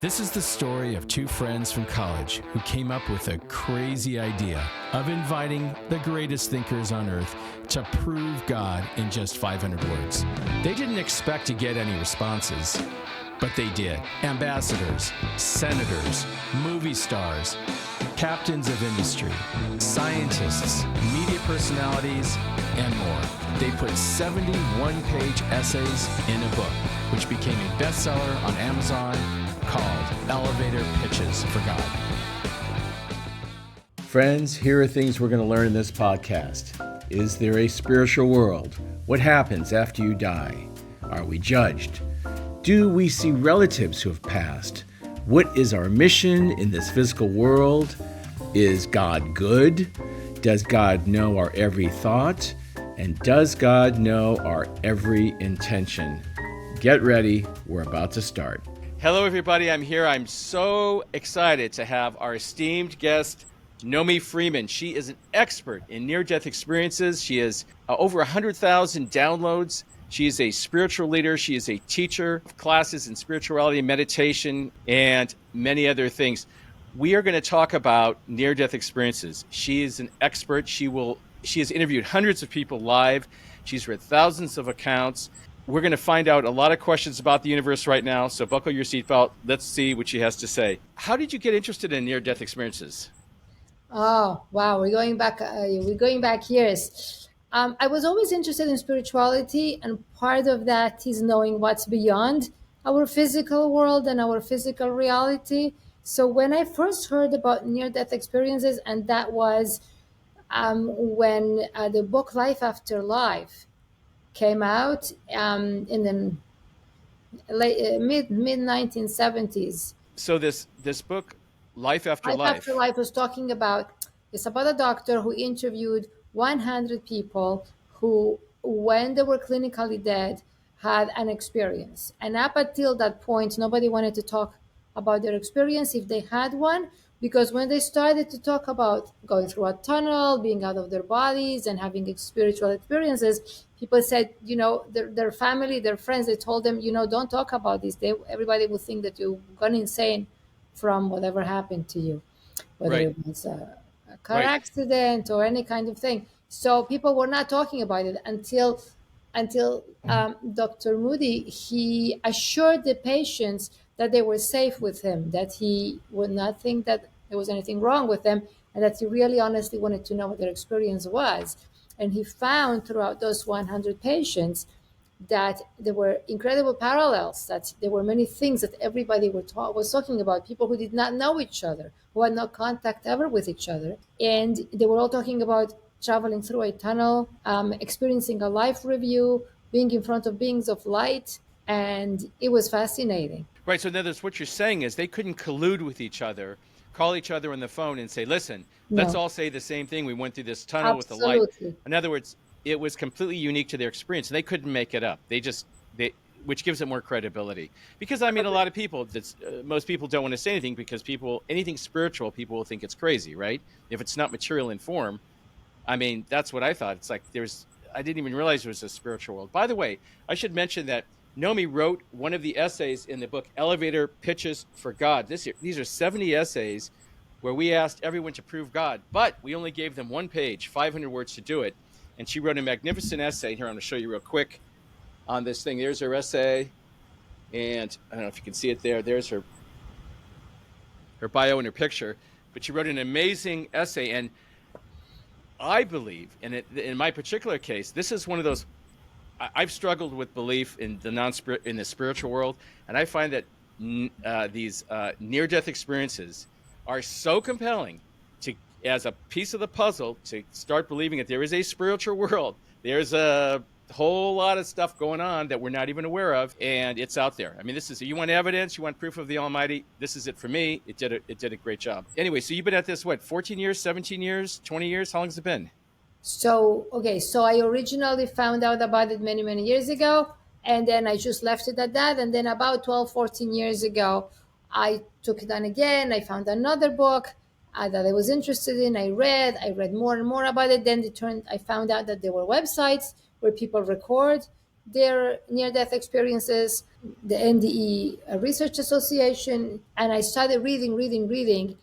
This is the story of two friends from college who came up with a crazy idea of inviting the greatest thinkers on earth to prove God in just 500 words. They didn't expect to get any responses, but they did. Ambassadors, senators, movie stars, captains of industry, scientists, media personalities, and more. They put 70 one-page essays in a book, which became a bestseller on Amazon, called Elevator Pitches for God. Friends, here are things we're going to learn in this podcast. Is there a spiritual world? What happens after you die? Are we judged? Do we see relatives who have passed? What is our mission in this physical world? Is God good? Does God know our every thought? And does God know our every intention? Get ready, we're about to start. Hello, everybody. I'm here. I'm so excited to have our esteemed guest, Nomi Freeman. She is an expert in near-death experiences. She has over 100,000 downloads. She is a spiritual leader. She is a teacher of classes in spirituality, meditation, and many other things. We are going to talk about near-death experiences. She is an expert. She has interviewed hundreds of people live. She's read thousands of accounts. We're going to find out a lot of questions about the universe right now, so buckle your seatbelt. Let's see what she has to say. How did you get interested in near-death experiences? Oh, wow. We're going back years. I was always interested in spirituality, and part of that is knowing what's beyond our physical world and our physical reality. So when I first heard about near-death experiences, and that was when the book Life After Life came out in the mid 1970s. So this book, Life After Life After Life was talking about, it's about a doctor who interviewed 100 people who, when they were clinically dead, had an experience. And up until that point, nobody wanted to talk about their experience if they had one, because when they started to talk about going through a tunnel, being out of their bodies, and having spiritual experiences, people said, their family, their friends, they told them, don't talk about this. Everybody would think that you've gone insane from whatever happened to you, whether Right. it was a car accident or any kind of thing. So people were not talking about it until Dr. Moody, he assured the patients that they were safe with him, that he would not think that there was anything wrong with them, and that he really honestly wanted to know what their experience was. And he found throughout those 100 patients that there were incredible parallels, that there were many things that everybody was talking about, people who did not know each other, who had no contact ever with each other. And they were all talking about traveling through a tunnel, experiencing a life review, being in front of beings of light. And it was fascinating. Right. So in other words, what you're saying is they couldn't collude with each other, call each other on the phone and say, listen, let's all say the same thing. We went through this tunnel with the light. In other words, it was completely unique to their experience, and they couldn't make it up. Which gives it more credibility. Because I mean, a lot of people, most people don't want to say anything because anything spiritual, people will think it's crazy, right? If it's not material in form. I mean, that's what I thought. It's like I didn't even realize there was a spiritual world. By the way, I should mention that Nomi wrote one of the essays in the book Elevator Pitches for God. These are 70 essays where we asked everyone to prove God, but we only gave them one page, 500 words to do it. And she wrote a magnificent essay. Here, I'm going to show you real quick on this thing. There's her essay. And I don't know if you can see it there. There's her bio and her picture. But she wrote an amazing essay. And I believe, in my particular case, this is one of those, I've struggled with belief in the spiritual world. And I find that these near-death experiences are so compelling as a piece of the puzzle to start believing that there is a spiritual world. There's a whole lot of stuff going on that we're not even aware of, and it's out there. I mean, you want evidence, you want proof of the Almighty, this is it for me. It did a great job. Anyway, so you've been at this, 14 years, 17 years, 20 years? How long has it been? So I originally found out about it many, many years ago, and then I just left it at that. And then about 12, 14 years ago, I took it on again. I found another book that I was interested in. I read more and more about it. Then I found out that there were websites where people record their near-death experiences. the NDE Research Association, and I started reading.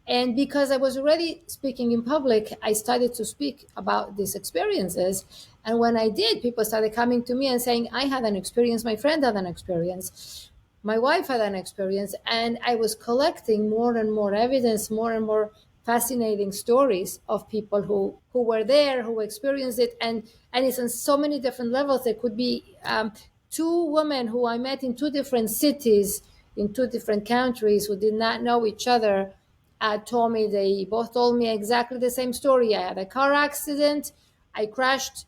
And because I was already speaking in public, I started to speak about these experiences. And when I did, people started coming to me and saying, I had an experience, my friend had an experience, my wife had an experience. And I was collecting more and more evidence, more and more fascinating stories of people who were there, who experienced it. And it's on so many different levels. There could be two women who I met in two different cities, in two different countries, who did not know each other, they both told me exactly the same story. I had a car accident, I crashed,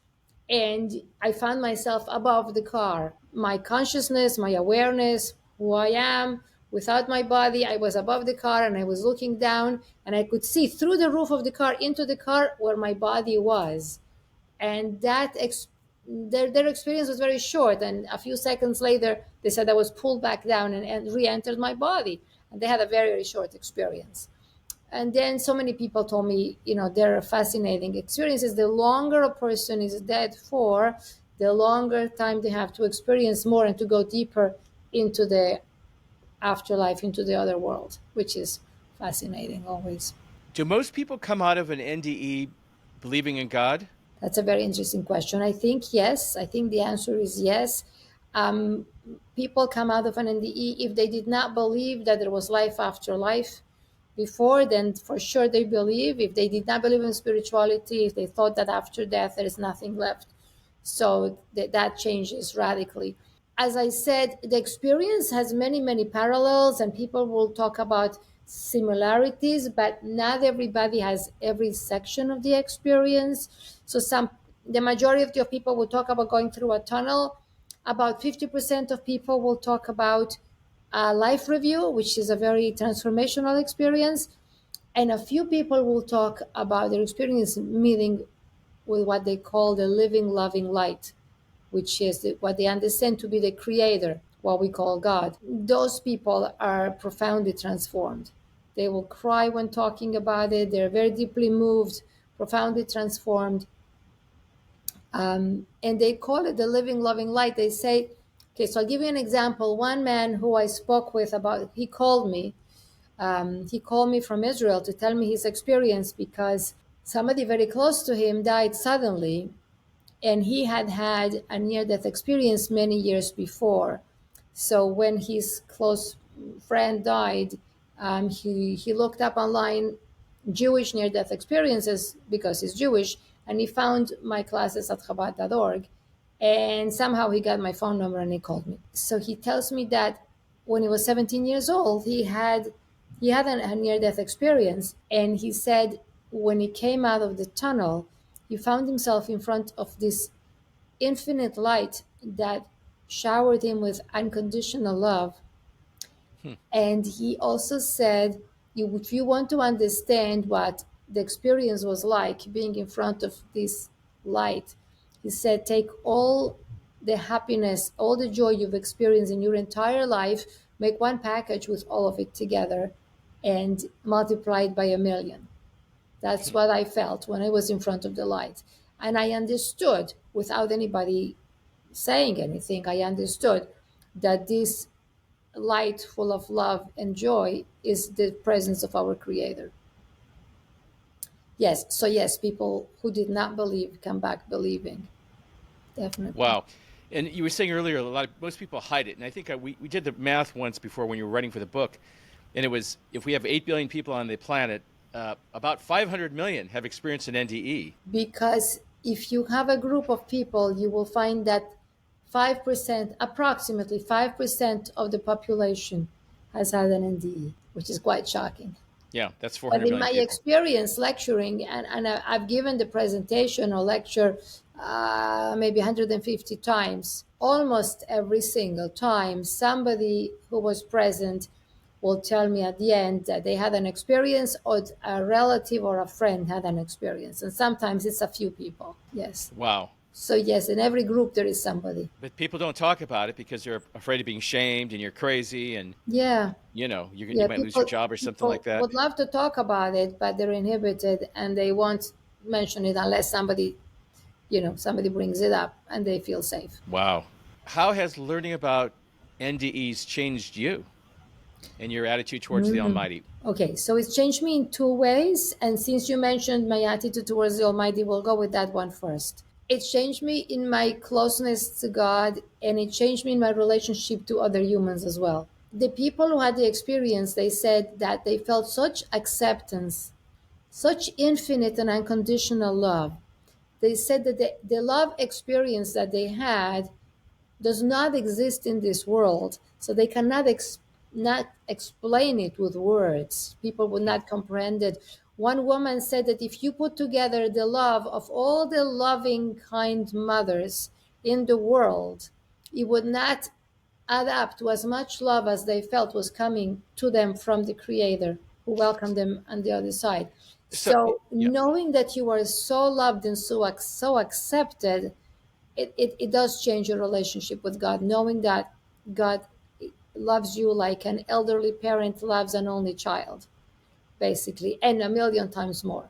and I found myself above the car. My consciousness, my awareness, who I am, without my body, I was above the car and I was looking down and I could see through the roof of the car into the car where my body was. And their experience was very short. And a few seconds later, they said I was pulled back down and re-entered my body. And they had a very, very short experience. And then so many people told me, they're fascinating experiences. The longer a person is dead for, the longer time they have to experience more and to go deeper into the afterlife, into the other world, which is fascinating always. Do most people come out of an NDE believing in God? That's a very interesting question. I think yes. I think the answer is yes. Um, People come out of an NDE if they did not believe that there was life after life before, then for sure they believe. If they did not believe in spirituality, if they thought that after death there is nothing left, so that changes radically. As I said, the experience has many, many parallels, and people will talk about similarities, but not everybody has every section of the experience. So the majority of people will talk about going through a tunnel. About 50% of people will talk about a life review, which is a very transformational experience. And a few people will talk about their experience meeting with what they call the living, loving light, which is what they understand to be the creator, what we call God. Those people are profoundly transformed. They will cry when talking about it. They're very deeply moved, profoundly transformed. And they call it the living, loving light. They say, okay, so I'll give you an example. One man who I spoke with he called me. He called me from Israel to tell me his experience because somebody very close to him died suddenly, and he had had a near-death experience many years before. So when his close friend died, he looked up online Jewish near-death experiences because he's Jewish, and he found my classes at Chabad.org, and somehow he got my phone number and he called me. So he tells me that when he was 17 years old, he had a near-death experience, and he said when he came out of the tunnel, he found himself in front of this infinite light that showered him with unconditional love. And he also said, if you want to understand what the experience was like being in front of this light, he said, take all the happiness, all the joy you've experienced in your entire life, make one package with all of it together, and multiply it by 1,000,000. That's what I felt when I was in front of the light. And I understood, without anybody saying anything, I understood that this light full of love and joy is the presence of our Creator. Yes, so yes, people who did not believe come back believing. Definitely. Wow. And you were saying earlier, most people hide it. And I think we did the math once before when you were writing for the book. And it was, if we have 8 billion people on the planet, about 500 million have experienced an NDE. Because if you have a group of people, you will find that 5%, approximately 5% of the population has had an NDE, which is quite shocking. Yeah, that's But 400 in million my people. experience lecturing, and I've given the presentation or lecture maybe 150 times, almost every single time, somebody who was present will tell me at the end that they had an experience, or a relative or a friend had an experience. And sometimes it's a few people. Yes. Wow. So yes, in every group there is somebody. But people don't talk about it because they're afraid of being shamed and you're crazy and, Yeah. you might lose your job or something like that. Would love to talk about it, but they're inhibited and they won't mention it unless somebody brings it up and they feel safe. Wow. How has learning about NDEs changed you and your attitude towards the Mhm. Almighty? Okay, so it's changed me in two ways. And since you mentioned my attitude towards the Almighty, we'll go with that one first. It changed me in my closeness to God, and it changed me in my relationship to other humans as well. The people who had the experience, they said that they felt such acceptance, such infinite and unconditional love. They said that the love experience that they had does not exist in this world, so they cannot not explain it with words. People would not comprehend it. One woman said that if you put together the love of all the loving, kind mothers in the world, it would not add up to as much love as they felt was coming to them from the Creator who welcomed them on the other side. So, So, yeah. knowing that you are so loved and so accepted, it does change your relationship with God, knowing that God loves you like an elderly parent loves an only child, basically, and a million times more.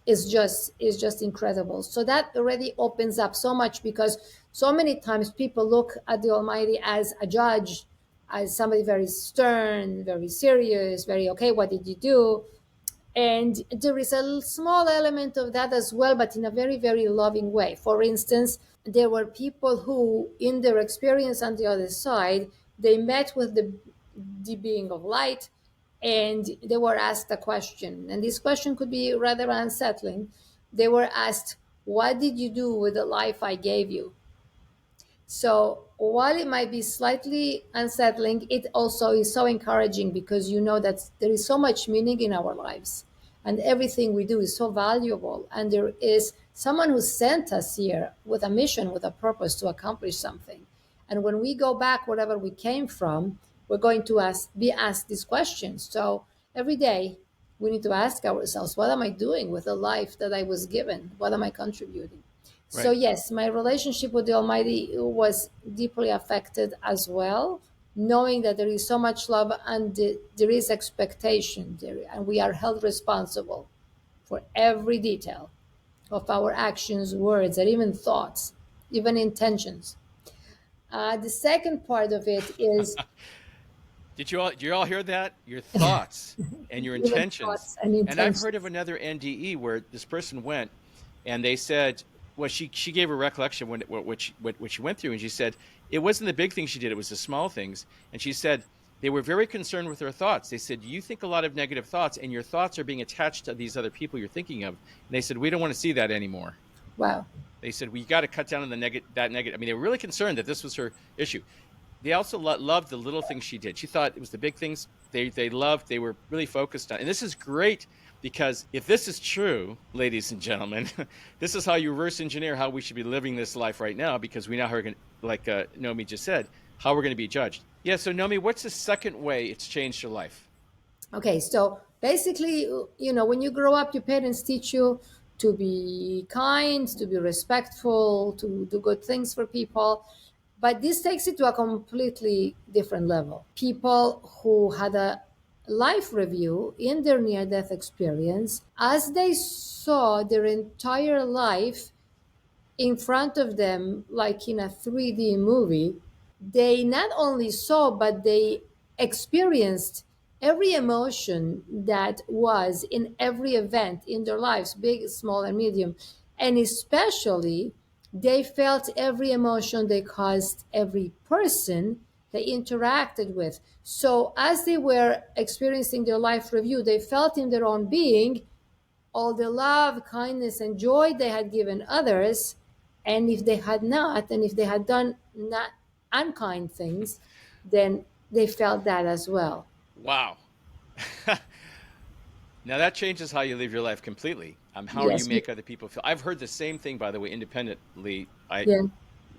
Is just incredible. So that already opens up so much, because so many times people look at the Almighty as a judge, as somebody very stern, very serious, very okay, what did you do? And there is a small element of that as well, but in a very, very loving way. For instance, there were people who, in their experience on the other side, they met with the being of light, and they were asked a question. And this question could be rather unsettling. They were asked, "What did you do with the life I gave you?" So while it might be slightly unsettling, it also is so encouraging, because you know that there is so much meaning in our lives, and everything we do is so valuable. And there is someone who sent us here with a mission, with a purpose to accomplish something. And when we go back wherever we came from, we're going to be asked these questions. So every day we need to ask ourselves, what am I doing with the life that I was given? What am I contributing? So Right. yes, my relationship with the Almighty was deeply affected as well, knowing that there is so much love, and there is expectation there, and we are held responsible for every detail of our actions, words, and even thoughts, even intentions. The second part of it is Did you all hear that? Your thoughts and your even intentions. thoughts and And I've heard of intentions. another NDE where this person went and they said, well, she gave a recollection when what she went through, and she said it wasn't the big things she did; it was the small things. And she said they were very concerned with her thoughts. They said you think a lot of negative thoughts, and your thoughts are being attached to these other people you're thinking of. And they said we don't want to see that anymore. Wow. They said we got to cut down on the negative. I mean, they were really concerned that this was her issue. They also loved the little things she did. She thought it was the big things they loved. They were really focused on. And this is great, because if this is true, ladies and gentlemen, this is how you reverse engineer how we should be living this life right now, because we now are going, like Nomi just said, how we're going to be judged. Yeah. So Nomi, what's the second way it's changed your life? Okay, so basically, when you grow up, your parents teach you to be kind, to be respectful, to do good things for people. But this takes it to a completely different level. People who had a life review in their near death experience, as they saw their entire life in front of them, like in a 3D movie, they not only saw, but they experienced every emotion that was in every event in their lives, big, small, and medium. And especially, they felt every emotion they caused every person they interacted with. So, as they were experiencing their life review, they felt in their own being all the love, kindness, and joy they had given others. And if they had not, and if they had done not unkind things, then they felt that as well. Wow. Now that changes how you live your life completely. How you Yes. make other people feel. I've heard the same thing, by the way, independently. Yeah.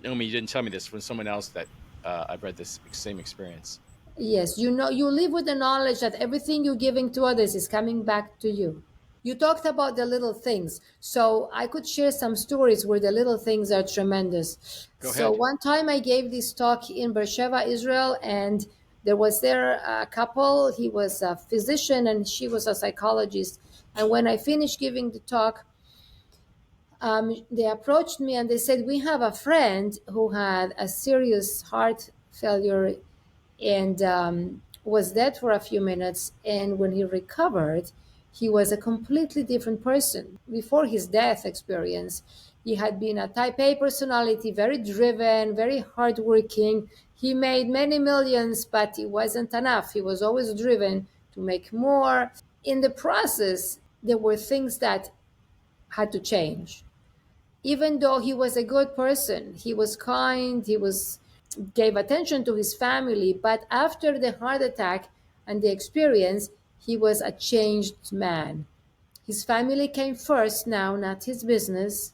Naomi, you didn't tell me this from someone else that I've read this same experience. Yes. You live with the knowledge that everything you're giving to others is coming back to you. You talked about the little things. So I could share some stories where the little things are tremendous. Go So ahead. one time I gave this talk in Beersheba, Israel, and there was there a couple. He was a physician and she was a psychologist. And when I finished giving the talk, they approached me and they said, "We have a friend who had a serious heart failure and was dead for a few minutes. And when he recovered, he was a completely different person. Before his death experience, he had been a type A personality, very driven, very hardworking. He made many millions, but it wasn't enough. He was always driven to make more. In the process, there were things that had to change. Even though he was a good person, he was kind, he was gave attention to his family, but after the heart attack and the experience, he was a changed man. His family came first now, not his business.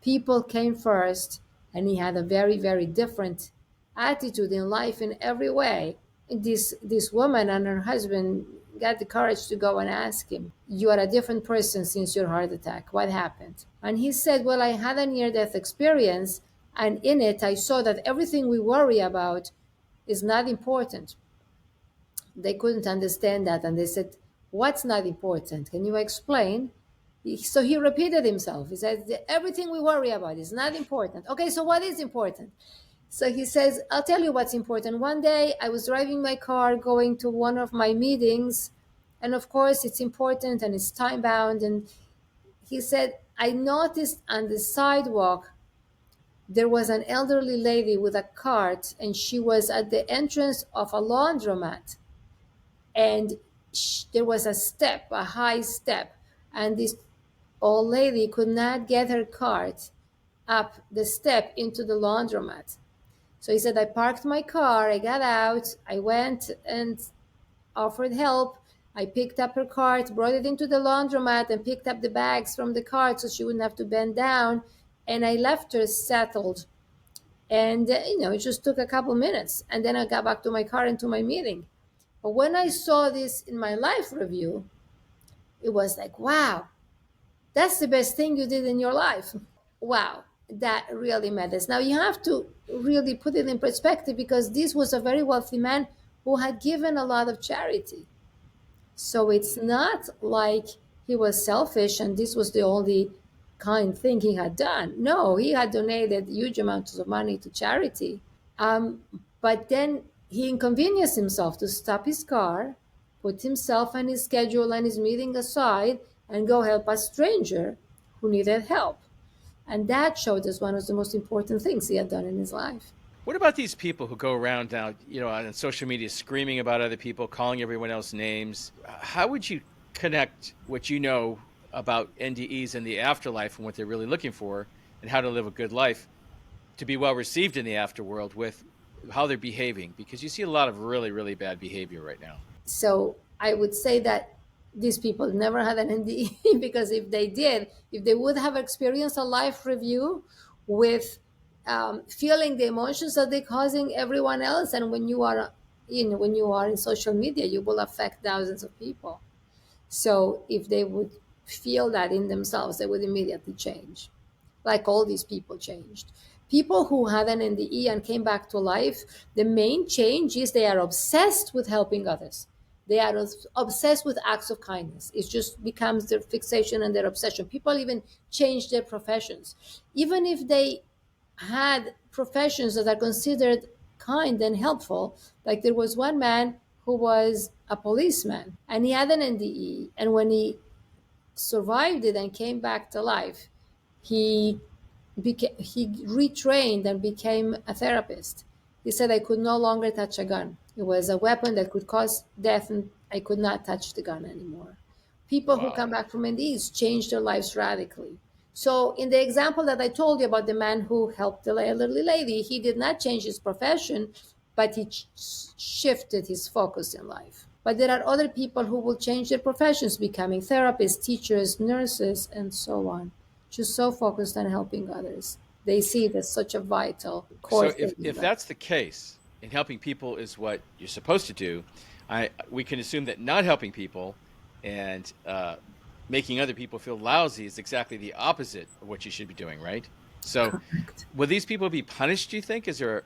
People came first, and he had a very, very different attitude in life in every way. This woman and her husband got the courage to go and ask him, "You are a different person since your heart attack. What happened?" And he said, "Well, I had a near death experience, and in it, I saw that everything we worry about is not important." They couldn't understand that, and they said, "What's not important? Can you explain?" So he repeated himself. He said, "Everything we worry about is not important." Okay, so what is important? So he says, "I'll tell you what's important. One day I was driving my car going to one of my meetings, and of course it's important and it's time bound." And he said, "I noticed on the sidewalk there was an elderly lady with a cart, and she was at the entrance of a laundromat. And there was a step, a high step, and this old lady could not get her cart up the step into the laundromat. So he said, I parked my car, I got out, I went and offered help. I picked up her cart, brought it into the laundromat, and picked up the bags from the cart so she wouldn't have to bend down. And I left her settled. And, it just took a couple minutes. And then I got back to my car and to my meeting. But when I saw this in my life review, it was like, wow, that's the best thing you did in your life. Wow, that really matters. Now you have to really put it in perspective, because this was a very wealthy man who had given a lot of charity. So it's not like he was selfish and this was the only kind thing he had done. No, he had donated huge amounts of money to charity. But then he inconvenienced himself to stop his car, put himself and his schedule and his meeting aside, and go help a stranger who needed help. And that showed us one of the most important things he had done in his life. What about these people who go around now, on social media screaming about other people, calling everyone else names? How would you connect what you know about NDEs and the afterlife and what they're really looking for and how to live a good life to be well received in the afterworld with how they're behaving? Because you see a lot of really, really bad behavior right now. So I would say that these people never had an NDE because if they did, if they would have experienced a life review with feeling the emotions that they're causing everyone else, and when you are in social media, you will affect thousands of people. So if they would feel that in themselves, they would immediately change, like all these people changed. People who had an NDE and came back to life, the main change is they are obsessed with helping others. They are obsessed with acts of kindness. It just becomes their fixation and their obsession. People even change their professions. Even if they had professions that are considered kind and helpful, like there was one man who was a policeman and he had an NDE. And when he survived it and came back to life, he retrained and became a therapist. He said, I could no longer touch a gun. It was a weapon that could cause death, and I could not touch the gun anymore. People who come back from NDEs change their lives radically. So in the example that I told you about the man who helped the elderly lady, he did not change his profession, but he shifted his focus in life. But there are other people who will change their professions, becoming therapists, teachers, nurses, and so on. Just so focused on helping others. They see it as such a vital core thing. So if that's the case, and helping people is what you're supposed to do, we can assume that not helping people and making other people feel lousy is exactly the opposite of what you should be doing, right? So correct. Will these people be punished, do you think? Is there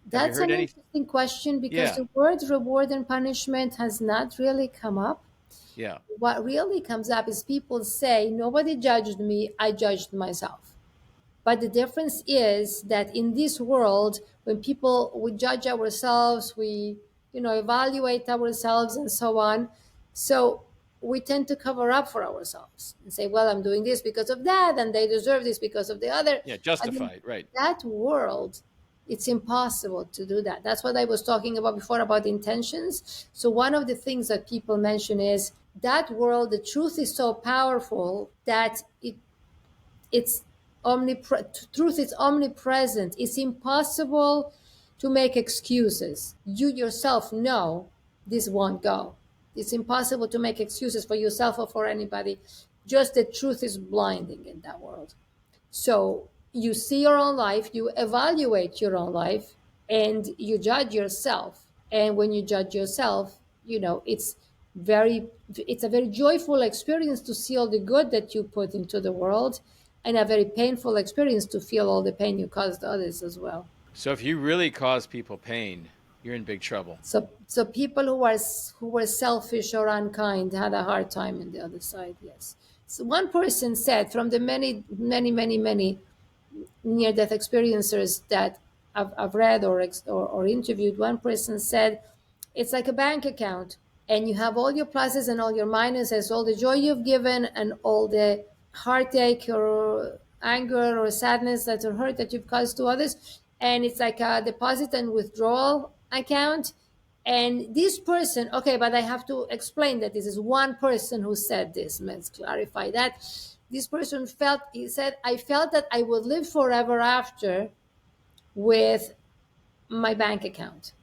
that's an interesting question, because the word reward and punishment has not really come up. Yeah. What really comes up is people say, nobody judged me, I judged myself. But the difference is that in this world, when we judge ourselves, we, evaluate ourselves and so on. So we tend to cover up for ourselves and say, well, I'm doing this because of that, and they deserve this because of the other. Yeah, But in justified, right. that world, it's impossible to do that. That's what I was talking about before about intentions. So one of the things that people mention is that world, the truth is so powerful that it's truth is omnipresent. It's impossible to make excuses. You yourself know this won't go. It's impossible to make excuses for yourself or for anybody. Just the truth is blinding in that world. So you see your own life, you evaluate your own life, and you judge yourself. And when you judge yourself, very it's a very joyful experience to see all the good that you put into the world, and a very painful experience to feel all the pain you caused others as well. So if you really cause people pain, you're in big trouble. So people who were selfish or unkind had a hard time in the other side. Yes. So one person said, from the many, many, many, many near-death experiencers that I've read or interviewed, one person said, it's like a bank account, and you have all your pluses and all your minuses, all the joy you've given and all the heartache or anger or sadness that or hurt that you've caused to others. And it's like a deposit and withdrawal account. And this person, okay, but I have to explain that this is one person who said this. Let's clarify that. This person he said, I felt that I would live forever after with my bank account.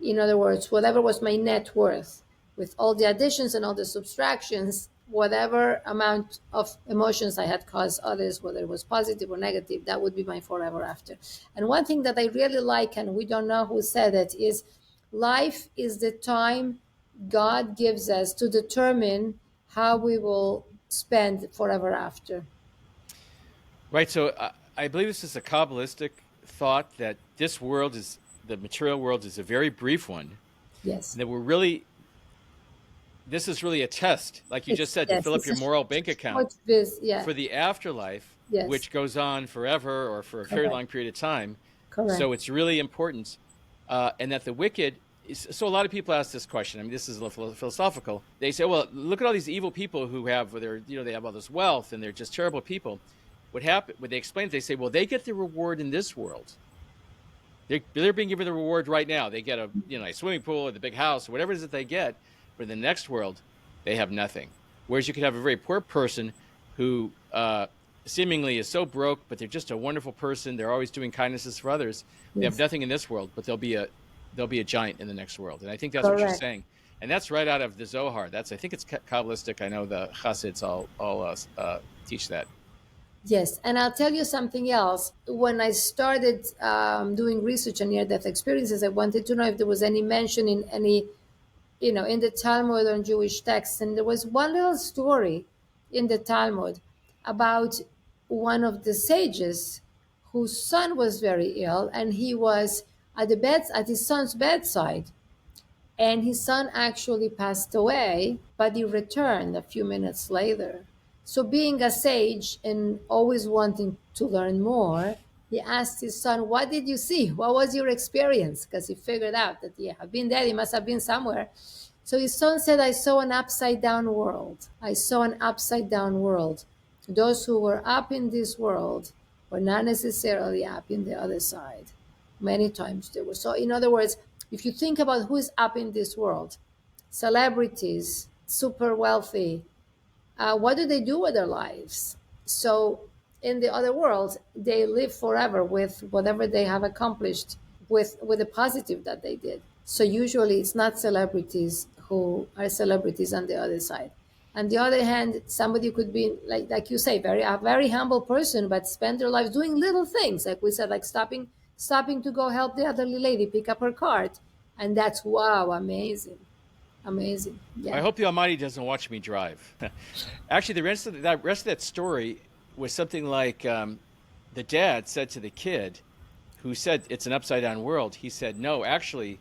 In other words, whatever was my net worth, with all the additions and all the subtractions, whatever amount of emotions I had caused others, whether it was positive or negative, that would be my forever after. And one thing that I really like, and we don't know who said it, is life is the time God gives us to determine how we will spend forever after. Right. So I believe this is a Kabbalistic thought that the material world is a very brief one. Yes. And that this is really a test, like you just said, to fill up your moral bank account for the afterlife, which goes on forever or for a very long period of time. Correct. So it's really important. And that the wicked so a lot of people ask this question. I mean, this is a little philosophical. They say, well, look at all these evil people who have they have all this wealth and they're just terrible people. What they explain, they say, well, they get the reward in this world. They're being given the reward right now. They get a swimming pool or the big house or whatever it is that they get. But in the next world, they have nothing. Whereas you could have a very poor person who seemingly is so broke, but they're just a wonderful person. They're always doing kindnesses for others. They have nothing in this world, but they'll be a giant in the next world. And I think that's what you're saying. And that's right out of the Zohar. I think it's Kabbalistic. I know the Chassids all teach that. Yes, and I'll tell you something else. When I started doing research on near-death experiences, I wanted to know if there was any mention in any, in the Talmud or in Jewish texts. And there was one little story in the Talmud about one of the sages whose son was very ill, and he was at his son's bedside. And his son actually passed away, but he returned a few minutes later. So, being a sage and always wanting to learn more, he asked his son, what did you see? What was your experience? Because he figured out that, I've been there, he must have been somewhere. So his son said, I saw an upside down world. I saw an upside down world. Those who were up in this world were not necessarily up in the other side. Many times they were. So, in other words, if you think about who is up in this world, celebrities, super wealthy, what do they do with their lives? So in the other world, they live forever with whatever they have accomplished with the positive that they did. So usually it's not celebrities who are celebrities on the other side. On the other hand, somebody could be like you say, a very humble person, but spend their lives doing little things, like we said, like stopping to go help the elderly lady pick up her cart, and that's amazing. Yeah. I hope the Almighty doesn't watch me drive. Actually, the rest of that story was something like the dad said to the kid, who said it's an upside down world. He said, no, actually,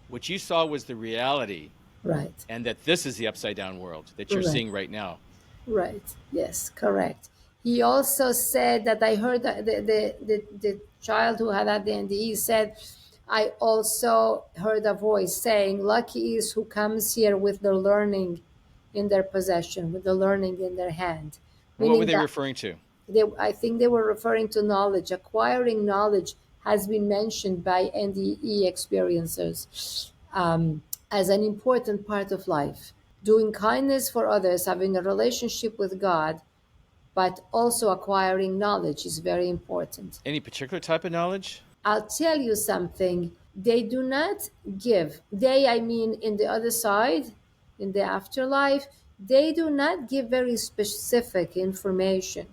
what you saw was the reality. Right. And that this is the upside down world that you're seeing right now. Right. Yes, correct. He also said that I heard that the child who had the NDE said, I also heard a voice saying, lucky is who comes here with the learning in their possession, with the learning in their hand. What were Meaning they that referring to? I think they were referring to knowledge. Acquiring knowledge has been mentioned by NDE experiencers as an important part of life. Doing kindness for others, having a relationship with God, but also acquiring knowledge is very important. Any particular type of knowledge? I'll tell you something. They do not give, they, I mean, in the other side, in the afterlife, they do not give very specific information.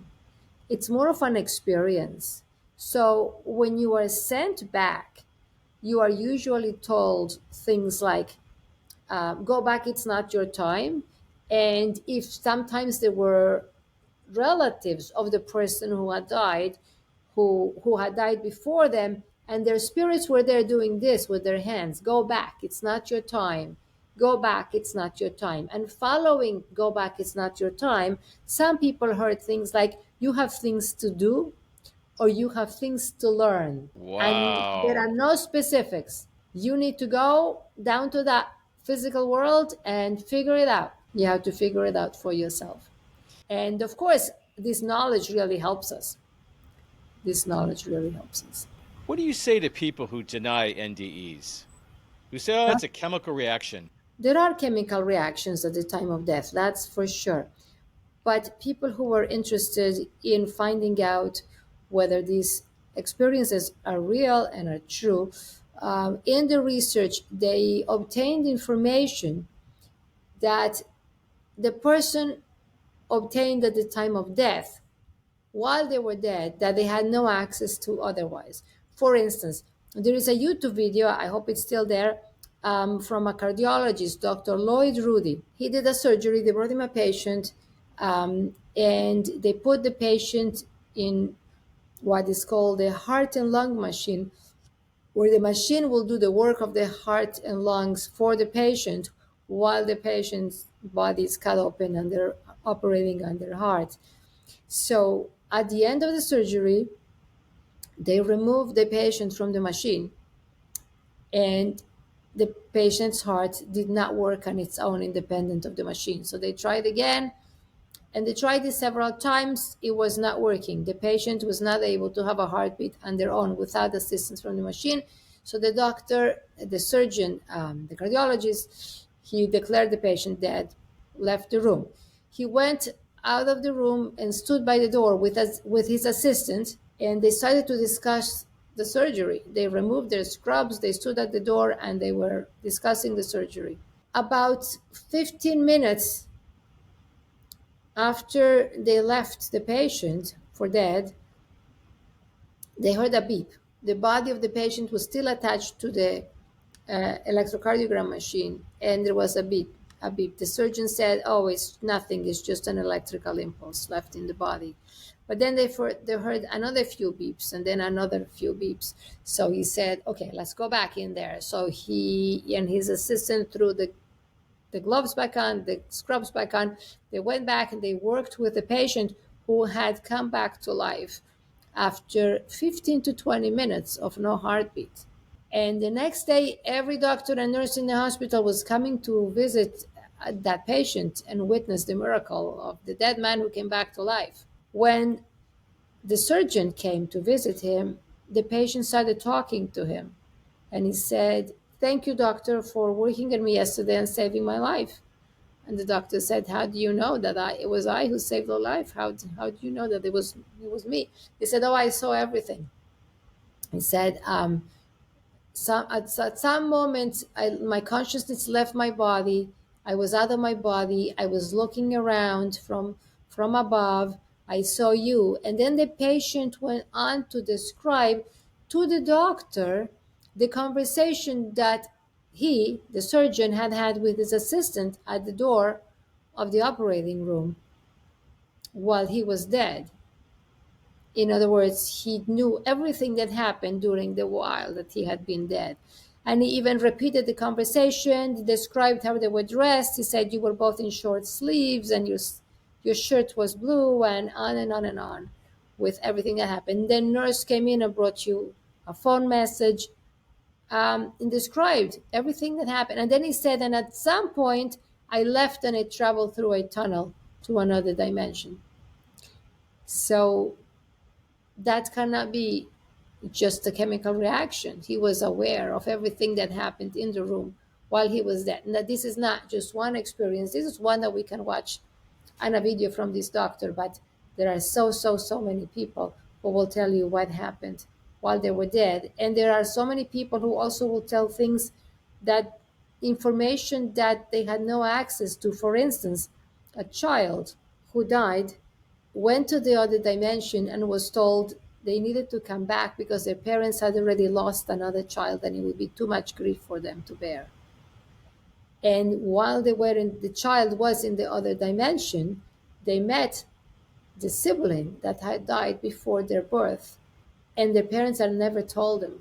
It's more of an experience. So when you are sent back, you are usually told things like, go back, it's not your time. And if sometimes there were relatives of the person who had died, who had died before them, and their spirits were there doing this with their hands, go back, it's not your time. Go back, it's not your time. And following go back, it's not your time, some people heard things like, you have things to do or you have things to learn. And there Wow. are no specifics. You need to go down to that physical world and figure it out. You have to figure it out for yourself. And of course, this knowledge really helps us. This knowledge really helps us. What do you say to people who deny NDEs? Who say, oh, Huh? it's a chemical reaction? There are chemical reactions at the time of death, that's for sure. But people who are interested in finding out whether these experiences are real and are true, in the research, they obtained information that the person obtained at the time of death while they were dead that they had no access to otherwise. For instance, there is a YouTube video, I hope it's still there, from a cardiologist, Dr. Lloyd Rudy. He did a surgery, they brought him a patient, and they put the patient in what is called the heart and lung machine, where the machine will do the work of the heart and lungs for the patient while the patient's body is cut open and they're operating on their heart. So at the end of the surgery, they removed the patient from the machine, and the patient's heart did not work on its own independent of the machine. So they tried again, and they tried it several times. It was not working. The patient was not able to have a heartbeat on their own without assistance from the machine. So the doctor, the surgeon, the cardiologist, he declared the patient dead, left the room. He went out of the room and stood by the door with his assistant, and they started to discuss the surgery. They removed their scrubs, they stood at the door, and they were discussing the surgery. About 15 minutes after they left the patient for dead, they heard a beep. The body of the patient was still attached to the electrocardiogram machine, and there was a beep. A beep. The surgeon said, "Oh, it's nothing. It's just an electrical impulse left in the body." But then they heard another few beeps, and then another few beeps. So he said, "Okay, let's go back in there." So he and his assistant threw the gloves back on, the scrubs back on. They went back and they worked with the patient who had come back to life after 15 to 20 minutes of no heartbeat. And the next day, every doctor and nurse in the hospital was coming to visit that patient and witness the miracle of the dead man who came back to life. When the surgeon came to visit him, the patient started talking to him. And he said, "Thank you, doctor, for working on me yesterday and saving my life." And the doctor said, "How do you know that it was I who saved your life? How do you know that it was me?" He said, "Oh, I saw everything." He said, at some moment, my consciousness left my body. I was out of my body. I was looking around from above. I saw you." And then the patient went on to describe to the doctor the conversation that he, the surgeon, had had with his assistant at the door of the operating room while he was dead. In other words, he knew everything that happened during the while that he had been dead. And he even repeated the conversation, described how they were dressed. He said, "You were both in short sleeves and your your shirt was blue, and on and on and on with everything that happened. Then nurse came in and brought you a phone message, and described everything that happened. And then he said, and at some point, I left and I traveled through a tunnel to another dimension. So that cannot be just a chemical reaction. He was aware of everything that happened in the room while he was dead. And that this is not just one experience. This is one that we can watch on a video from this doctor, but there are so many people who will tell you what happened while they were dead. And there are so many people who also will tell things, that information that they had no access to. For instance, a child who died went to the other dimension and was told they needed to come back because their parents had already lost another child and it would be too much grief for them to bear. And while the child was in the other dimension, they met the sibling that had died before their birth, and their parents had never told them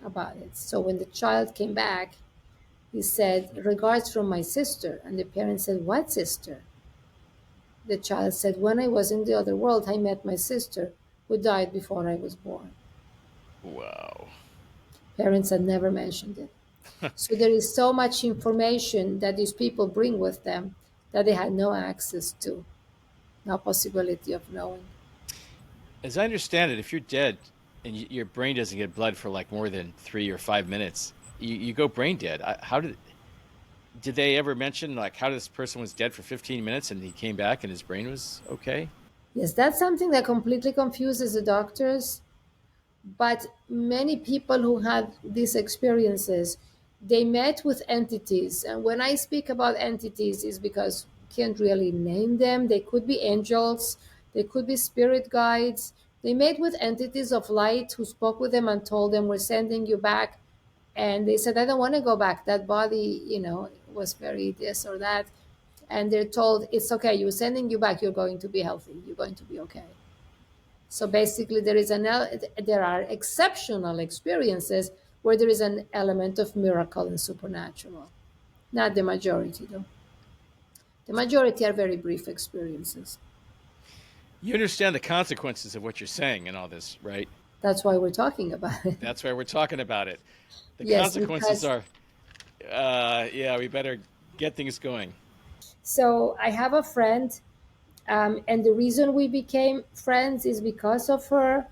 about it. So when the child came back, he said, "Regards from my sister." And the parents said, "What sister?" The child said, "When I was in the other world, I met my sister who died before I was born." Wow. Parents had never mentioned it. So there is so much information that these people bring with them that they had no access to, no possibility of knowing. As I understand it, if you're dead and your brain doesn't get blood for like more than 3 or 5 minutes, you go brain dead. How did they ever mention like how this person was dead for 15 minutes and he came back and his brain was okay? Yes, that's something that completely confuses the doctors. But many people who had these experiences, they met with entities. And when I speak about entities, is because we can't really name them. They could be angels, they could be spirit guides. They met with entities of light who spoke with them and told them, "We're sending you back." And they said, "I don't want to go back. That body, was very this or that." And they're told, "It's okay. You're sending you back. You're going to be healthy. You're going to be okay." So basically, there are exceptional experiences where there is an element of miracle and supernatural. Not the majority, though. The majority are very brief experiences. You understand the consequences of what you're saying and all this, right? That's why we're talking about it. That's why we're talking about it. The Yes, consequences because are, yeah, we better get things going. so I have a friend, and the reason we became friends is because of her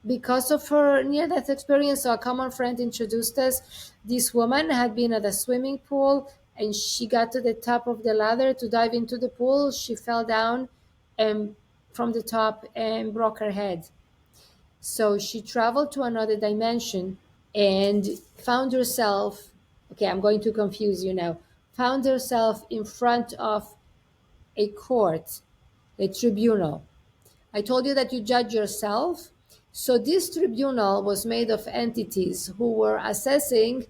near-death experience. So a common friend introduced us. This woman had been at a swimming pool, and she got to the top of the ladder to dive into the pool. She fell down and from the top and broke her head. So she traveled to another dimension and found herself, okay, I'm going to confuse you now, found herself in front of a court, a tribunal. I told you that you judge yourself. So this tribunal was made of entities who were assessing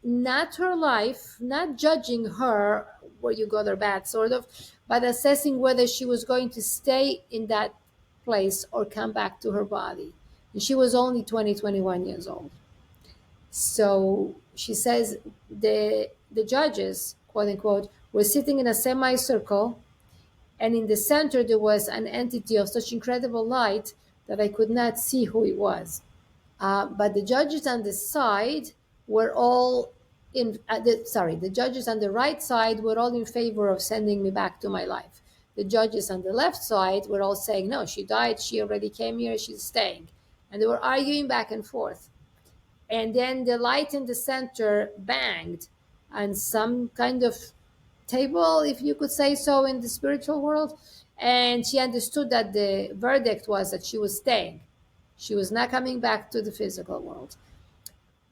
not her life, not judging her, were you good or bad, sort of, but assessing whether she was going to stay in that place or come back to her body. And she was only 20, 21 years old. So she says the judges, quote unquote, were sitting in a semicircle, and in the center there was an entity of such incredible light that I could not see who it was. But the judges on the side were all the judges on the right side were all in favor of sending me back to my life. The judges on the left side were all saying, "No, she died. She already came here. She's staying." And they were arguing back and forth. And then the light in the center banged on some kind of table, if you could say so, in the spiritual world. And she understood that the verdict was that she was staying. She was not coming back to the physical world.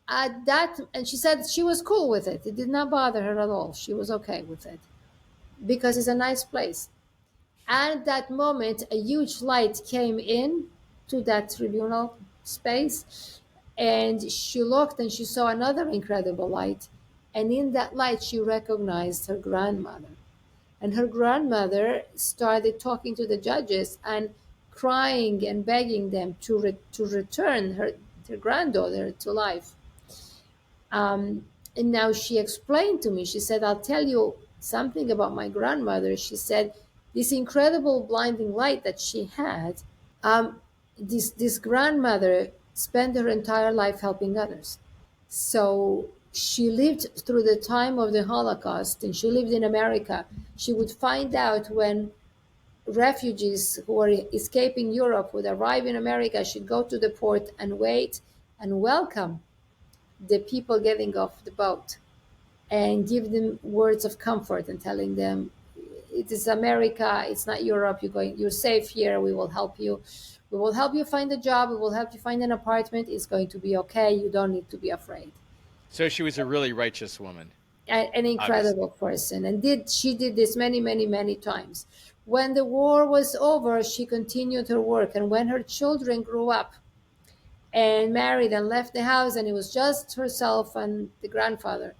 And she said she was cool with it. It did not bother her at all. She was okay with it because it's a nice place. At that moment, a huge light came in to that tribunal space, and she looked and she saw another incredible light. And in that light, she recognized her grandmother. And her grandmother started talking to the judges and crying and begging them to return her granddaughter to life. And now she explained to me, she said, "I'll tell you something about my grandmother." She said, This incredible blinding light that she had, um, this grandmother spent her entire life helping others. So she lived through the time of the Holocaust, and she lived in America. She would find out when refugees who were escaping Europe would arrive in America. She'd go to the port and wait and welcome the people getting off the boat and give them words of comfort and telling them, it is America, it's not Europe, you're safe here, we will help you. We will help you find a job, we will help you find an apartment, it's going to be okay, you don't need to be afraid. So she was a really righteous woman. An incredible Obviously. person, and she did this many, many, many times. When the war was over, she continued her work, and when her children grew up and married and left the house, and it was just herself and the grandfather,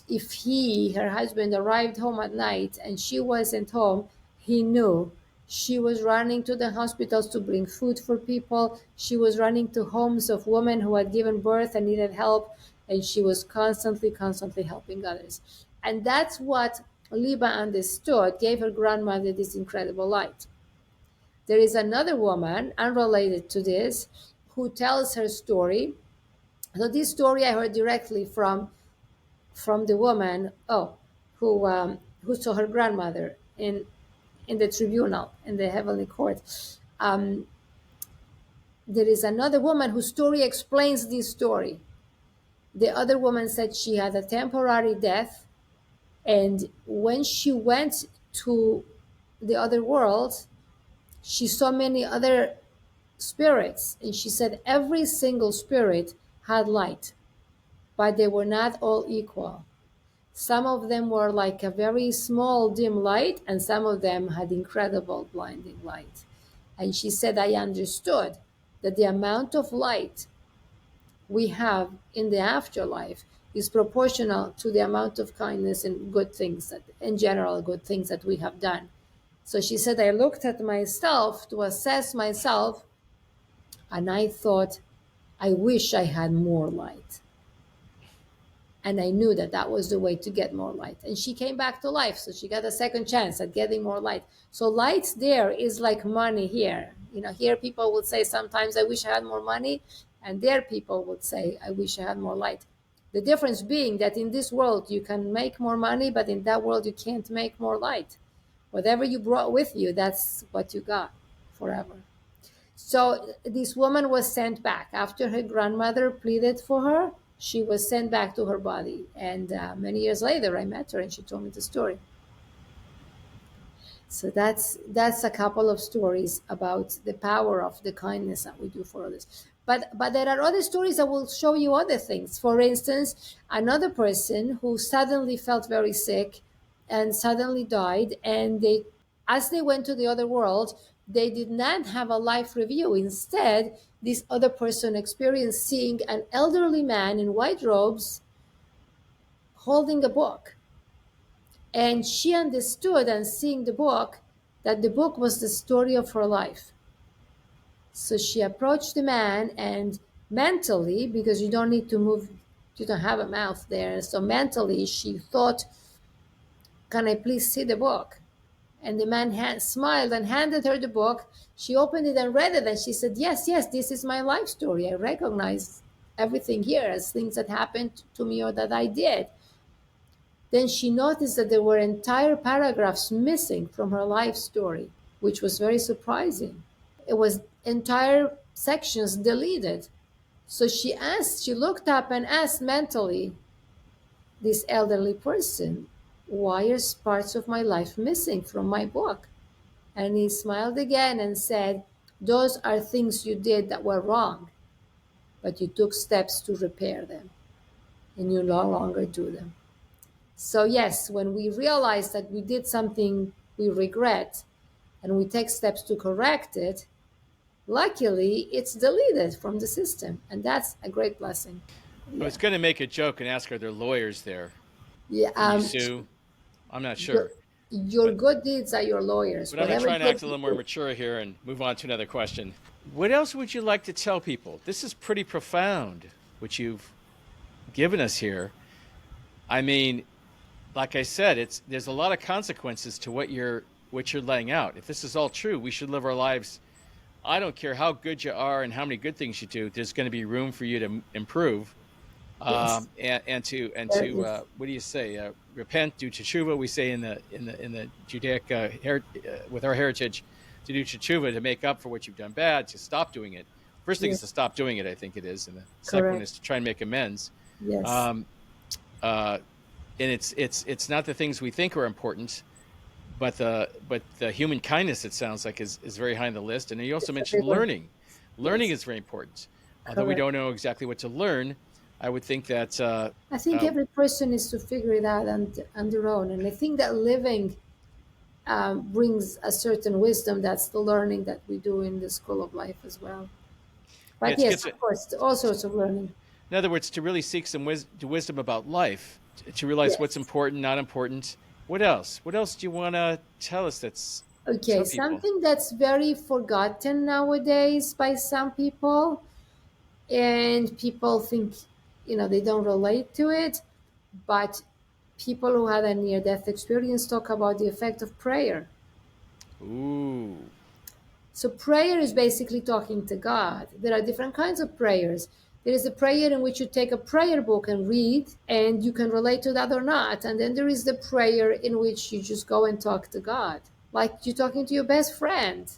if her husband, arrived home at night and she wasn't home, he knew. She was running to the hospitals to bring food for people. She was running to homes of women who had given birth and needed help. And she was constantly, constantly helping others. And that's what Liba understood, gave her grandmother this incredible light. There is another woman, unrelated to this, who tells her story. So this story I heard directly from the woman who saw her grandmother in the tribunal in the heavenly court. There is another woman whose story explains this story. The other woman said she had a temporary death, and when she went to the other world, she saw many other spirits, and she said every single spirit had light, but they were not all equal. Some of them were like a very small dim light, and some of them had incredible blinding light. And she said, I understood that the amount of light we have in the afterlife is proportional to the amount of kindness and good things that, in general, good things that we have done. So she said, I looked at myself to assess myself, and I thought, I wish I had more light. And I knew that that was the way to get more light. And she came back to life, so she got a second chance at getting more light. So light there is like money here. Here people would say sometimes, I wish I had more money, and there people would say, I wish I had more light. The difference being that in this world you can make more money, but in that world you can't make more light. Whatever you brought with you, that's what you got forever. So this woman was sent back after her grandmother pleaded for her. She was sent back to her body, and many years later I met her and she told me the story. So that's a couple of stories about the power of the kindness that we do for others. But there are other stories that will show you other things. For instance, another person who suddenly felt very sick and suddenly died, and as they went to the other world, they did not have a life review. Instead, this other person experienced seeing an elderly man in white robes holding a book. And she understood, and seeing the book, that the book was the story of her life. So she approached the man, and mentally, because you don't need to move, you don't have a mouth there, so mentally she thought, can I please see the book? And the man smiled and handed her the book. She opened it and read it, and she said, yes, this is my life story. I recognize everything here as things that happened to me or that I did. Then she noticed that there were entire paragraphs missing from her life story, which was very surprising. It was entire sections deleted. So she looked up and asked mentally this elderly person, why are parts of my life missing from my book? And he smiled again and said, those are things you did that were wrong, but you took steps to repair them, and you no longer do them. So yes, when we realize that we did something we regret and we take steps to correct it, luckily it's deleted from the system, and that's a great blessing. I was going to make a joke and ask, are there lawyers there? Yeah, Can you sue? I'm not your, sure. your good deeds are your lawyers. But I'm going to Whatever try and good act a little you more do. mature here and move on to another question. What else would you like to tell people? This is pretty profound, what you've given us here. I mean, like I said, there's a lot of consequences to what you're what you're laying out. If this is all true, we should live our lives. I don't care how good you are and how many good things you do. There's going to be room for you to improve, Yes, there and to is. what do you say? Repent, do teshuva. We say in the Judaic with our heritage, to do teshuva, to make up for what you've done bad, to stop doing it. First thing is to Yes, stop doing it. I think it is, and the second one correct. is to try and make amends. Yes, Um, uh, and it's not the things we think are important, but the human kindness, it sounds like, is very high on the list. And you also it's a mentioned big one. learning Yes, is very important, although we correct. don't know exactly what to learn. I would think that I think uh, every person needs to figure it out on their own, and I think that living brings a certain wisdom. That's the learning that we do in the school of life as well. yeah, But yes, of course, all sorts of learning. in other words, to really seek some wisdom about life, to realize what's Yes. important, not important. What else? What else do you want to tell us? That's Okay, some people. something that's very forgotten nowadays by some people, and people think, they don't relate to it, but people who had a near death experience talk about the effect of prayer. Ooh, So prayer is basically talking to God. There are different kinds of prayers. There is a prayer in which you take a prayer book and read, and you can relate to that or not. And then there is the prayer in which you just go and talk to God, like you're talking to your best friend.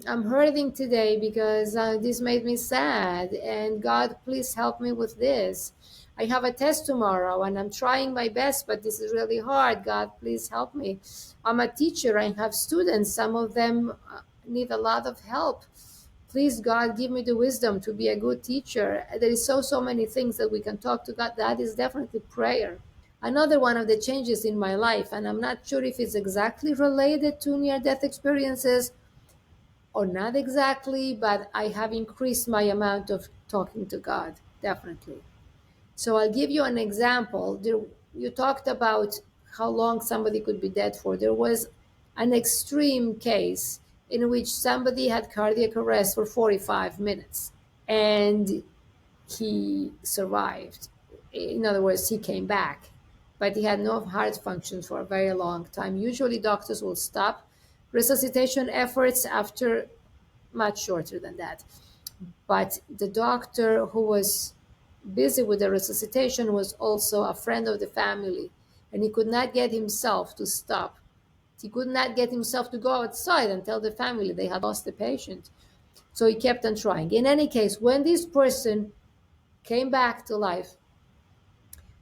I'm hurting today because this made me sad, and God, please help me with this. I have a test tomorrow, and I'm trying my best, but this is really hard. God, please help me. I'm a teacher. I have students. Some of them need a lot of help. Please, God, give me the wisdom to be a good teacher. There is so many things that we can talk to God. That is definitely prayer. Another one of the changes in my life, and I'm not sure if it's exactly related to near death experiences or not exactly, but I have increased my amount of talking to God, definitely. So I'll give you an example. You talked about how long somebody could be dead for. There was an extreme case in which somebody had cardiac arrest for 45 minutes and he survived. In other words, he came back, but he had no heart function for a very long time. Usually, doctors will stop resuscitation efforts after much shorter than that. But the doctor who was busy with the resuscitation was also a friend of the family, and he could not get himself to stop. He could not get himself to go outside and tell the family they had lost the patient. So he kept on trying. In any case, when this person came back to life,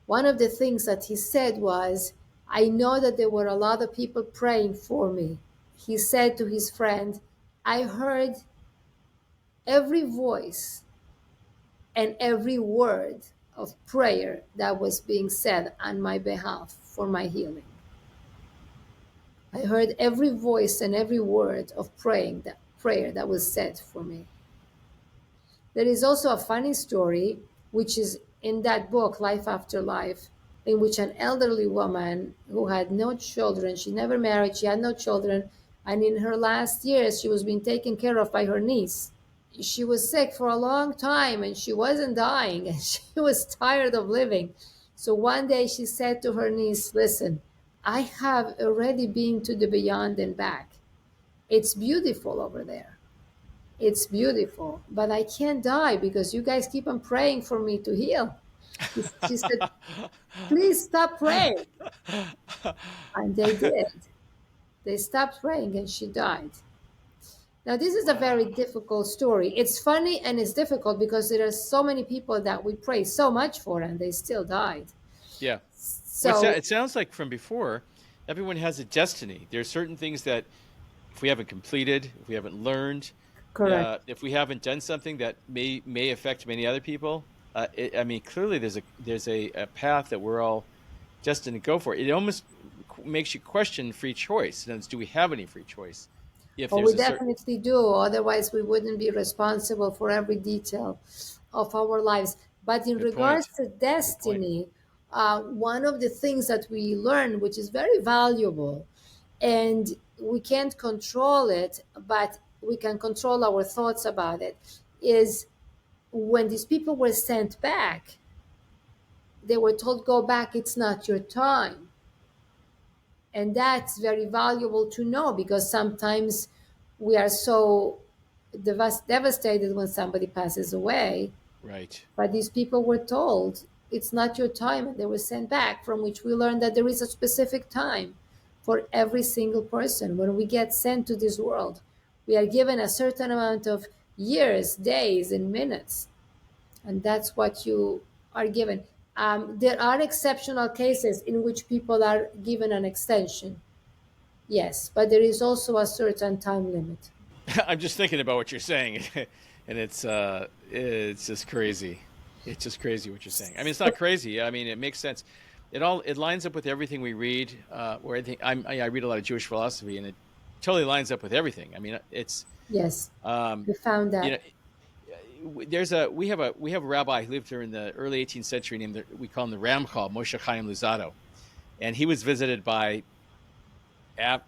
one of the things that he said was, I know that there were a lot of people praying for me. He said to his friend, I heard every voice and every word of prayer that was being said on my behalf for my healing. I heard every voice and every word of prayer that was said for me. There is also a funny story, which is in that book, Life After Life, in which an elderly woman who had no children, she never married, she had no children, and in her last years, she was being taken care of by her niece. She was sick for a long time and she wasn't dying and she was tired of living. So one day she said to her niece, listen, I have already been to the beyond and back. It's beautiful over there. It's beautiful, but I can't die because you guys keep on praying for me to heal. She said, please stop praying. And they did. They stopped praying and she died. Now, this is a very wow. difficult story. It's funny and it's difficult because there are so many people that we pray so much for and they still died. Yeah. So, It sounds like from before, everyone has a destiny. There are certain things that if we haven't completed, if we haven't learned, correct. if we haven't done something that may affect many other people, I mean, clearly there's a path that we're all destined to go for. It almost makes you question free choice. In other words, do we have any free choice? If Well, there's we a certain definitely do. Otherwise, we wouldn't be responsible for every detail of our lives. But in good point, regards to good point. destiny, one of the things that we learn, which is very valuable, and we can't control it, but we can control our thoughts about it, is when these people were sent back, they were told, go back, it's not your time. And that's very valuable to know, because sometimes we are so devastated when somebody passes away. Right. But these people were told it's not your time, and they were sent back, from which we learned that there is a specific time for every single person. When we get sent to this world, we are given a certain amount of years, days, and minutes, and that's what you are given. There are exceptional cases in which people are given an extension, yes, but there is also a certain time limit. I'm just thinking about what you're saying, and it's just crazy. It's just crazy what you're saying. I mean, it's not crazy. I mean, it makes sense. It lines up with everything we read. Where I read a lot of Jewish philosophy, and it totally lines up with everything. I mean, it's Yes, um, we found you that. know, we have a rabbi who lived here in the early 18th century named we call him the Ramchal, Moshe Chaim Luzzatto, and he was visited by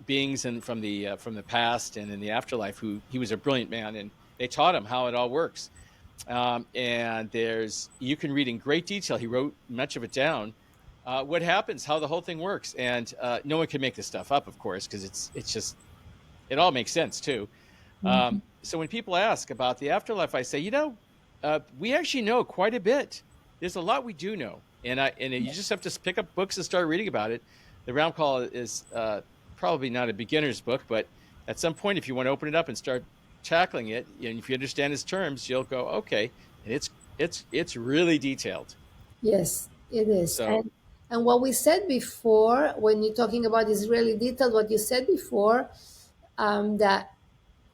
beings and from the past and in the afterlife. Who he was a brilliant man, and they taught him how it all works. And you can read in great detail. He wrote much of it down. What happens, how the whole thing works, and no one can make this stuff up, of course, because it's just it all makes sense too. Mhm. So when people ask about the afterlife, I say, we actually know quite a bit. There's a lot we do know, and you just have to pick up books and start reading about it. The Round Call is probably not a beginner's book, but at some point, if you want to open it up and start tackling it, and if you understand its terms, you'll go, okay, and it's really detailed. Yes, it is. So And what we said before, when you're talking about is really detailed, what you said before, that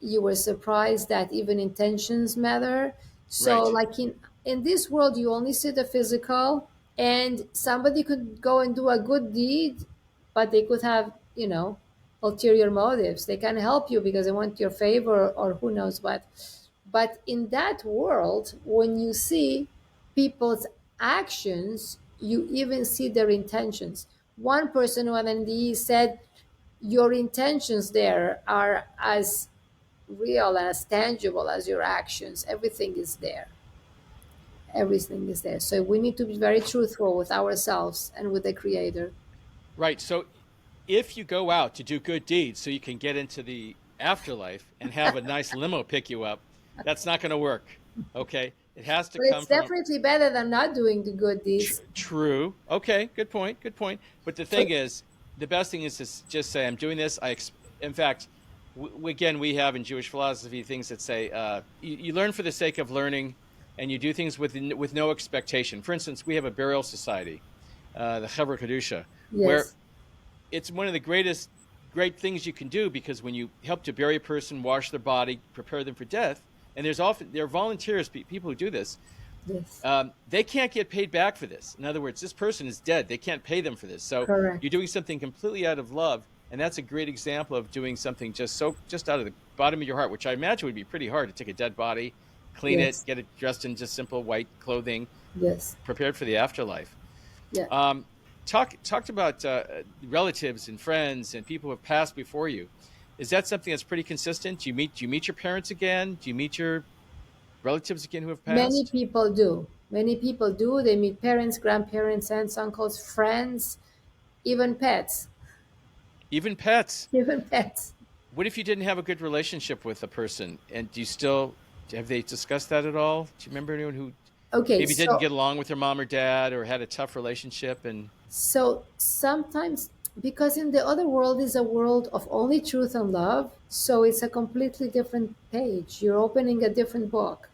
you were surprised that even intentions matter. So, right, like in this world, you only see the physical, and somebody could go and do a good deed, but they could have, ulterior motives. They can help you because they want your favor, or who knows what. But in that world, when you see people's actions, you even see their intentions. One person on NDE said, your intentions there are as real and as tangible as your actions. Everything is there. Everything is there. So we need to be very truthful with ourselves and with the Creator. right. So if you go out to do good deeds so you can get into the afterlife and have a nice limo pick you up, that's not going to work. Okay, it has to But come it's from a definitely better than not doing the good deeds. true. Okay, good point. Good point. But the thing So, is, the best thing is to just say, "I'm doing this." In fact, again, we have in Jewish philosophy things that say you learn for the sake of learning, and you do things with no expectation. For instance, we have a burial society, the Chevra Kedusha, where yes, it's one of the great things you can do, because when you help to bury a person, wash their body, prepare them for death, and there are volunteers, people who do this. yes, They can't get paid back for this. In other words, this person is dead. They can't pay them for this. So you're correct. doing something completely out of love, and that's a great example of doing something just out of the bottom of your heart, which I imagine would be pretty hard to take a dead body, clean it, Yes, get it dressed in just simple white clothing, yes, prepared for the afterlife. yeah. Um, talked about relatives and friends and people who have passed before you. Is that something that's pretty consistent? Do you meet your parents again? Do you meet your relatives again who have Many passed? people do. Many people do. They meet parents, grandparents, aunts, uncles, friends, even pets. Even pets? Even pets. What if you didn't have a good relationship with a person? And have they discussed that at all? Do you remember anyone who Okay, maybe didn't so get along with their mom or dad, or had a tough relationship? And So sometimes, because in the other world is a world of only truth and love, so it's a completely different page. You're opening a different book.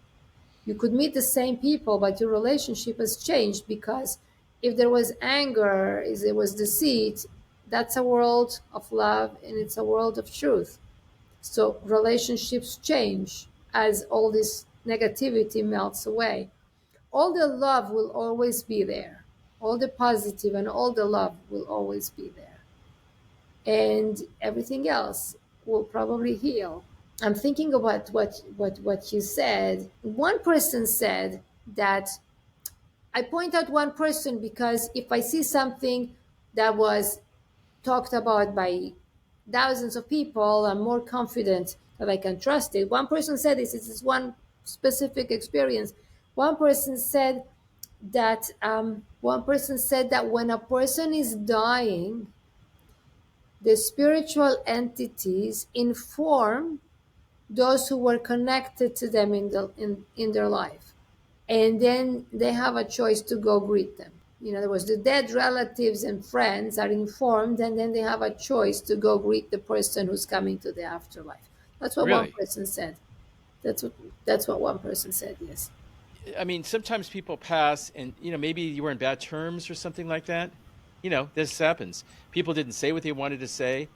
You could meet the same people, but your relationship has changed, because if there was anger, if there was deceit, that's a world of love and it's a world of truth. So relationships change as all this negativity melts away. All the love will always be there. All the positive and all the love will always be there. And everything else will probably heal. I'm thinking about what you said. One person said that I point out one person because if I see something that was talked about by thousands of people, I'm more confident that I can trust it. One person said this is one specific experience. One person said that when a person is dying, The spiritual entities inform those who were connected to them in their life. And then they have a choice to go greet them. In other words, the dead relatives and friends are informed, and then they have a choice to go greet the person who's coming to the afterlife. That's what one Really? person said. That's what that's what one person said. Yes. I mean, sometimes people pass and, maybe you were in bad terms or something like that. This happens. People didn't say what they wanted to say.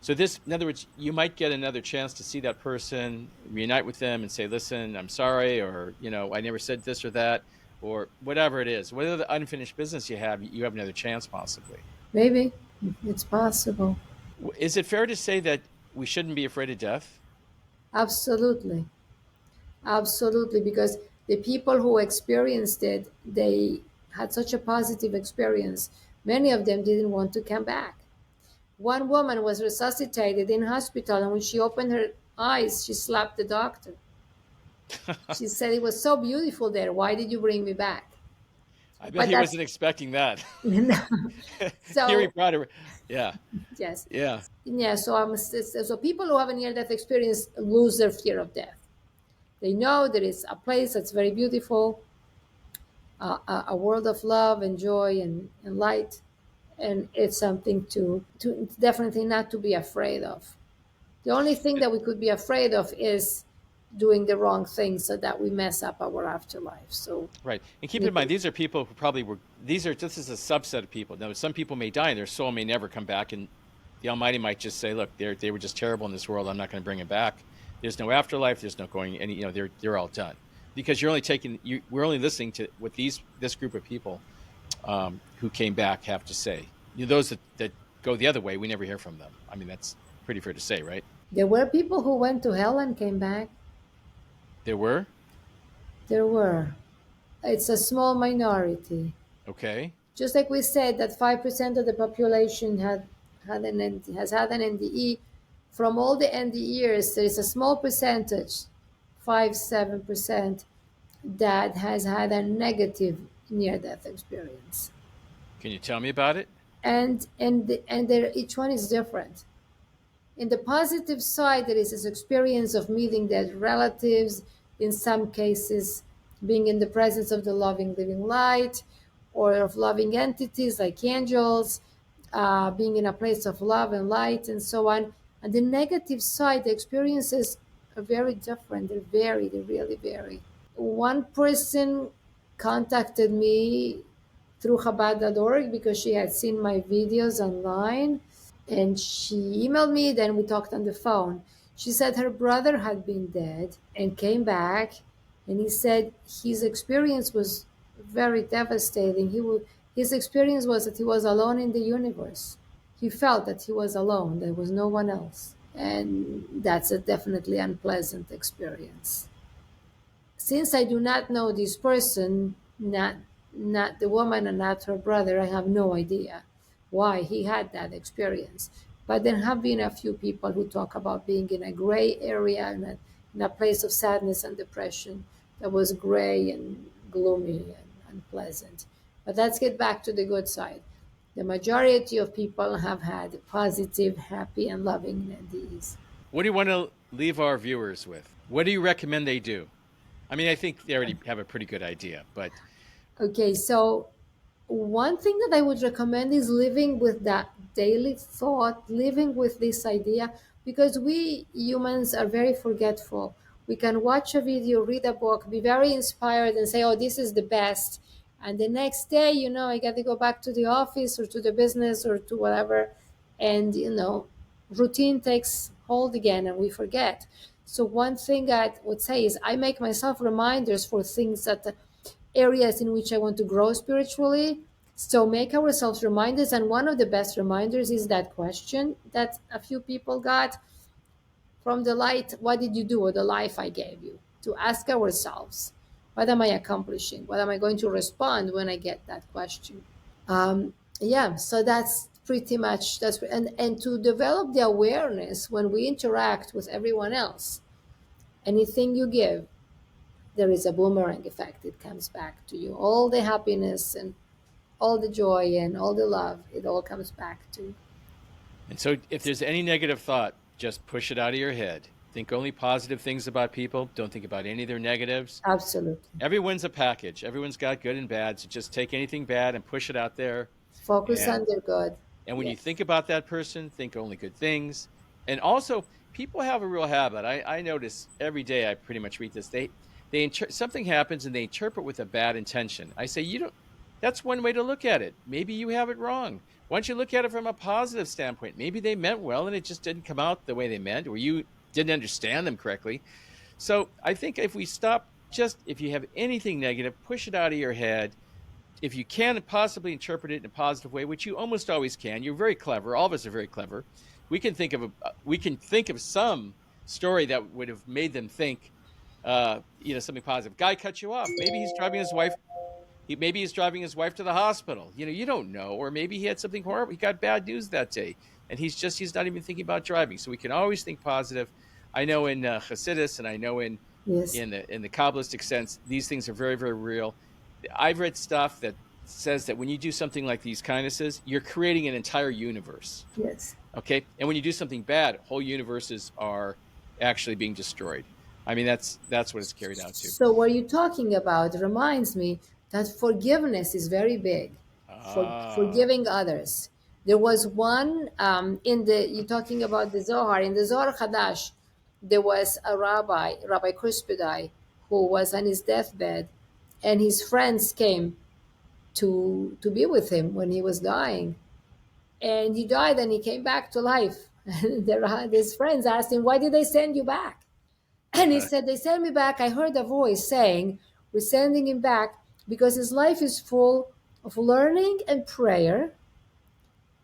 So in other words, you might get another chance to see that person, reunite with them and say, listen, I'm sorry, or, I never said this or that, or whatever it is. Whatever the unfinished business you have another chance possibly. Maybe it's possible. Is it fair to say that we shouldn't be afraid of death? Absolutely. Absolutely. Because the people who experienced it, they had such a positive experience. Many of them didn't want to come back. One woman was resuscitated in hospital, and when she opened her eyes, she slapped the doctor. She said, it was so beautiful there. Why did you bring me back? I bet But he that's wasn't expecting that. Here he so, brought her. Yeah. yes. Yeah. Yeah, so people who have a near death experience lose their fear of death. They know there is a place that's very beautiful, a world of love and joy and light, and it's something to definitely not to be afraid of. The only thing that we could be afraid of is doing the wrong thing so that we mess up our afterlife. So Right. And keep we in mind, could, these are people who probably this is a subset of people. Now, some people may die and their soul may never come back. And the Almighty might just say, look, they were just terrible in this world. I'm not going to bring them back. There's no afterlife. There's no going any, they're all done because we're only listening to what this group of people who came back have to say. Those that go the other way, we never hear from them. I mean, that's pretty fair to say, right? there were people who went to hell and came back. There were. There were. It's a small minority. Okay. Just like we said that 5% of the population has had an NDE. From all the NDEs, there is a small percentage, 5-7%, that has had a negative near-death experience. Can you tell me about it? And each one is different. In the positive side, there is this experience of meeting dead relatives, in some cases, being in the presence of the loving living light, or of loving entities like angels, being in a place of love and light, and so on. And the negative side, the experiences are very different. They really vary. One person contacted me through Chabad.org because she had seen my videos online, and she emailed me. Then we talked on the phone. She said her brother had been dead and came back, and he said his experience was very devastating. His experience was that he was alone in the universe. He felt that he was alone. There was no one else, and that's a definitely unpleasant experience. Since I do not know this person, not the woman and not her brother, I have no idea why he had that experience. But there have been a few people who talk about being in a gray area, in a place of sadness and depression that was gray and gloomy and unpleasant. But let's get back to the good side. The majority of people have had positive, happy, and loving NDEs. What do you want to leave our viewers with? What do you recommend they do? I mean, I think they already have a pretty good idea, but Okay, so one thing that I would recommend is living with that daily thought, living with this idea, because we humans are very forgetful. We can watch a video, read a book, be very inspired, and say, oh, this is the best. And the next day, I got to go back to the office or to the business or to whatever. And, routine takes hold again and we forget. So, one thing I would say is I make myself reminders for things that areas in which I want to grow spiritually. So make ourselves reminders. And one of the best reminders is that question that a few people got from the light: what did you do with the life I gave you? To ask ourselves, what am I accomplishing? What am I going to respond when I get that question? Yeah, so that's pretty much and to develop the awareness when we interact with everyone else. Anything you give, there is a boomerang effect. It comes back to you. All the happiness and all the joy and all the love, it all comes back to you. And so if there's any negative thought, just push it out of your head. Think only positive things about people. Don't think about any of their negatives. Absolutely. Everyone's a package. Everyone's got good and bad. So just take anything bad and push it out there. Focus And on their good. and when you Yes. think about that person, think only good things. And also, people have a real habit. I notice every day. I pretty much read this. Something happens and they interpret with a bad intention. I say, you don't. That's one way to look at it. Maybe you have it wrong. Why don't you look at it from a positive standpoint? Maybe they meant well and it just didn't come out the way they meant, or you didn't understand them correctly. So I think if we stop, just if you have anything negative, push it out of your head. If you can possibly interpret it in a positive way, which you almost always can, you're very clever. All of us are very clever. We can think of some story that would have made them think, something positive. Guy cut you off. Maybe he's driving his wife. Maybe he's driving his wife to the hospital. You don't know. Or maybe he had something horrible. He got bad news that day, and he's not even thinking about driving. So we can always think positive. I know in Hasidus, and I know in Yes. in the Kabbalistic sense, these things are very, very real. I've read stuff that says that when you do something like these kindnesses, you're creating an entire universe. Yes. Okay. And when you do something bad, whole universes are actually being destroyed. I mean, that's what it's carried out to. So what you're talking about reminds me that forgiveness is very big. Forgiving others. There was one you're talking about the Zohar. In the Zohar Hadash, there was a Rabbi Kuspidai, who was on his deathbed, and his friends came to be with him when he was dying. And he died and he came back to life. And his friends asked him, "Why did they send you back?" And he said, "They sent me back. I heard a voice saying, we're sending him back because his life is full of learning and prayer,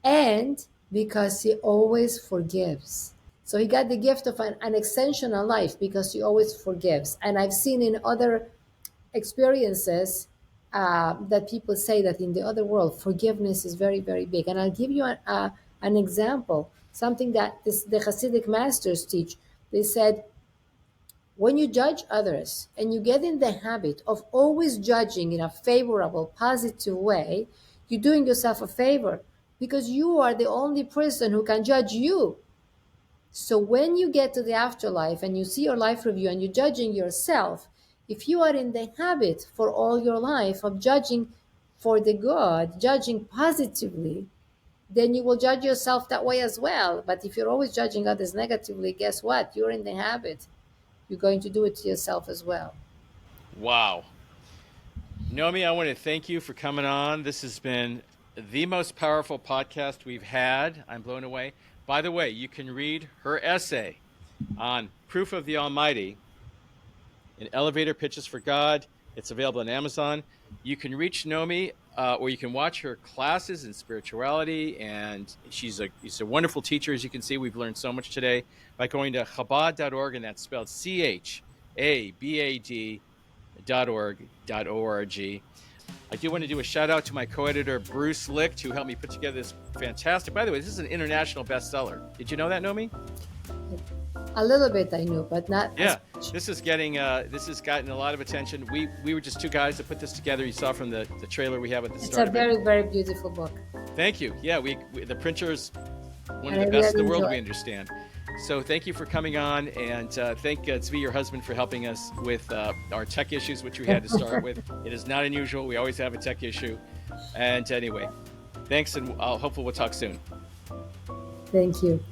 and because he always forgives." So he got the gift of an extension on life because he always forgives. And I've seen in other experiences that people say that in the other world, forgiveness is very, very big. And I'll give you an example, something that the Hasidic masters teach. They said, when you judge others and you get in the habit of always judging in a favorable, positive way, you're doing yourself a favor because you are the only person who can judge you. So when you get to the afterlife and you see your life review and you're judging yourself, if you are in the habit for all your life of judging for the good, judging positively, then you will judge yourself that way as well. But if you're always judging others negatively, guess what? You're in the habit. You're going to do it to yourself as well. Wow. Nomi, I want to thank you for coming on. This has been the most powerful podcast we've had. I'm blown away. By the way, you can read her essay on Proof of the Almighty in Elevator Pitches for God. It's available on Amazon. You can reach Nomi, or you can watch her classes in spirituality. And she's a wonderful teacher. As you can see, we've learned so much today by going to Chabad.org, and that's spelled CHABAD.org. I do want to do a shout out to my co-editor, Bruce Licht, who helped me put together this fantastic. By the way, this is an international bestseller. Did you know that, Nomi? A little bit I knew, but not. Yeah, this has gotten a lot of attention. We were just two guys that put this together. You saw from the trailer we have at the start. It's a very, very beautiful book. Thank you. Yeah, the printer is one of the best in the world, we understand. So thank you for coming on, and thank Tzvi, your husband, for helping us with our tech issues, which we had to start with. It is not unusual. We always have a tech issue. And anyway, thanks, and hopefully we'll talk soon. Thank you.